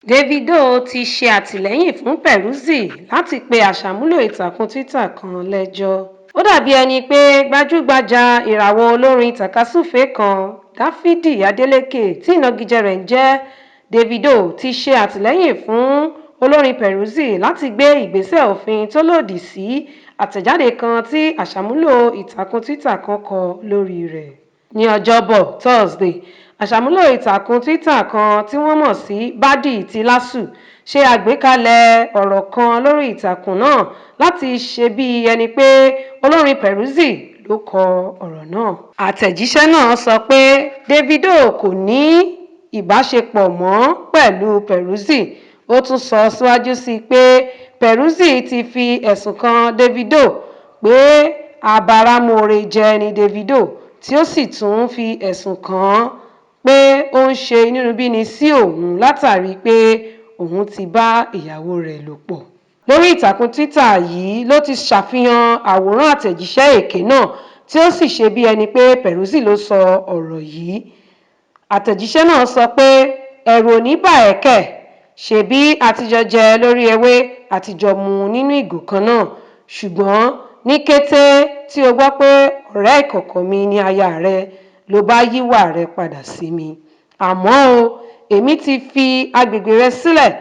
Davido ti ṣe àtìlẹ́yìn fún Peruzzi láti pe aṣàmúlò ìtàkùn Twitter kan lẹ́jọ́. Ó dàbí ẹni pé gbajúgbajà ìràwọ̀ olórin tàkasúfèé kan, Dáfídì Adélékè tí ìnagijẹ rẹ̀ ń jẹ́ Davido, ti ṣe àtìlẹ́yìn fún olórin Peruzzi láti gbé ìgbésẹ̀ òfin tó lòdì sí àtẹ̀jáde kan tí aṣàmúlò ìtàkùn Twitter kan kọ lórí rẹ̀. Ní Ọjọ́bọ̀ Thursday, aṣàmúlò ìtàkùn Twitter kan tí wọ́n mọ̀ sí Bádì Tílásù ṣe àgbékalẹ̀ ọ̀rọ̀ kan lórí ìtàkùn náà láti ṣe bí ẹni pé olórin Peruzzi ló kọ ọ̀rọ̀ náà. Àtẹ̀jíṣẹ́ náà sọ pé Davido kò ní ìbáṣepọ̀ mọ́ pẹ̀lú Peruzzi. Ó tún sọ síwájú sí i pé Peruzzi ti fi ẹ̀sùn kan Davido pé abáramọ̀ọ́rẹ̀ jẹ́ ni Davido, tí ó sì tún fi ẹ̀sùn kàn án pé ó ń ṣe inúnibíni sí òun látàrí pé òun ti bá ìyàwó rẹ̀ lò pọ̀. Lórí ìtàkùn Twitter yìí ló ti ṣàfihàn àwòrán àtẹ̀jíṣẹ́ èké náà tí ó sì ṣe bí ẹni pé Peruzzi ló sọ ọ̀rọ̀ yìí. Àtẹ̀jíṣẹ́ náà sọ pé ẹ̀rù ò ní bà ẹ́ kẹ̀, ṣebí àtijọ́ jẹ lórí ewé àtijọ́ mu nínú ìgò kan náà, ṣùgbọ́n ní kété tí o gbọ́ pé ọ̀rẹ́ ìkọ̀kọ̀ mi ni aya rẹ, ló bá yíwà rẹ padà sí mi. Àmọ́ o, èmi ti fi agbègbè rẹ sílẹ̀,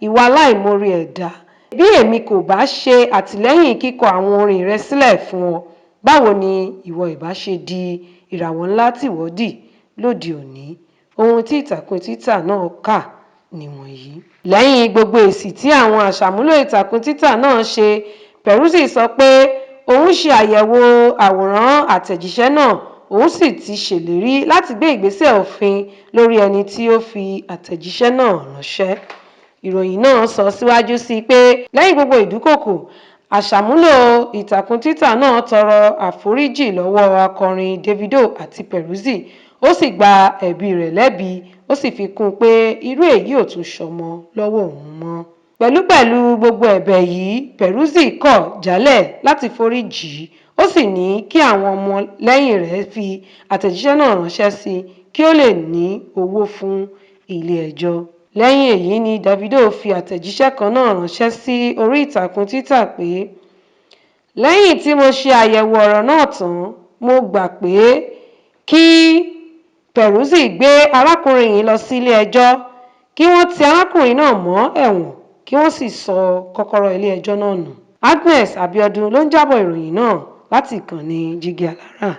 ìwà aláìmoore ẹ̀dá. Bí èmi kò bá ṣe àtìlẹ́yìn kíkọ àwọn orin rẹ sílẹ̀ fún ọ, báwo ni ìwọ ìbá ṣe di ìràwọ̀ ńlá tìwọ dì lóde òní? Ohun tí ìtàkùn Twitter náà kà nìwọ̀nyí. Lẹ́yìn gbogbo èsì tí àwọn aṣàmúlò ìtàkùn Twitter náà ṣe, Peruzzi sọ pé òun ṣe àyẹ̀wò àwòrán àtẹ̀jíṣẹ́ náà, òun sì ti ṣèlérí láti gbé ìgbésẹ̀ òfin lórí ẹni tí ó fi àtẹ̀jíṣẹ́ náà ránṣẹ́. Ìròyìn náà sọ síwájú sí i pé lẹ́yìn gbogbo ìdúkòokò, aṣàmúlò ìtàkùn Twitter náà tọrọ àforíjì lọ́wọ́ akọrin Davido àti Peruzzi. Ó sì gba ẹ̀bi rẹ̀ lẹ́bi, ó sì fi kún un pé irú èyí ò tún ṣọmọ lọ́wọ́ òun mọ́. Pẹ̀lú gbogbo ẹ̀bẹ̀ yìí, Peruzzi kọ̀ jálẹ̀ láti foríjì í. Ó sì ní kí àwọn ọmọ lẹ́yìn rẹ̀ fi àtẹ̀jíṣẹ́ náà ránṣẹ́ sí i kí ó lè ní owó fún ilé ẹjọ́. Lẹ́yìn èyí ni Davido fi àtẹ̀jíṣẹ́ kan náà ránṣẹ́ sí orí ìtàkùn Twitter pé lẹ́yìn tí mo ṣe àyẹ̀wò ọ̀rọ̀ náà tán, mo gbà pé kí Peruzzi gbé arákùnrin yìí lọ sí ilé ẹjọ́, kí wọ́n ti arákùnrin náà mọ́ ẹ̀wọ̀n, kí wọ́n sì sọ kọ́kọ́rọ́ ilé ẹjọ́ náà nù. Agnes Abiodun ló ń jábọ̀ ìròyìn náà láti ìkànnì Jígí Alárà.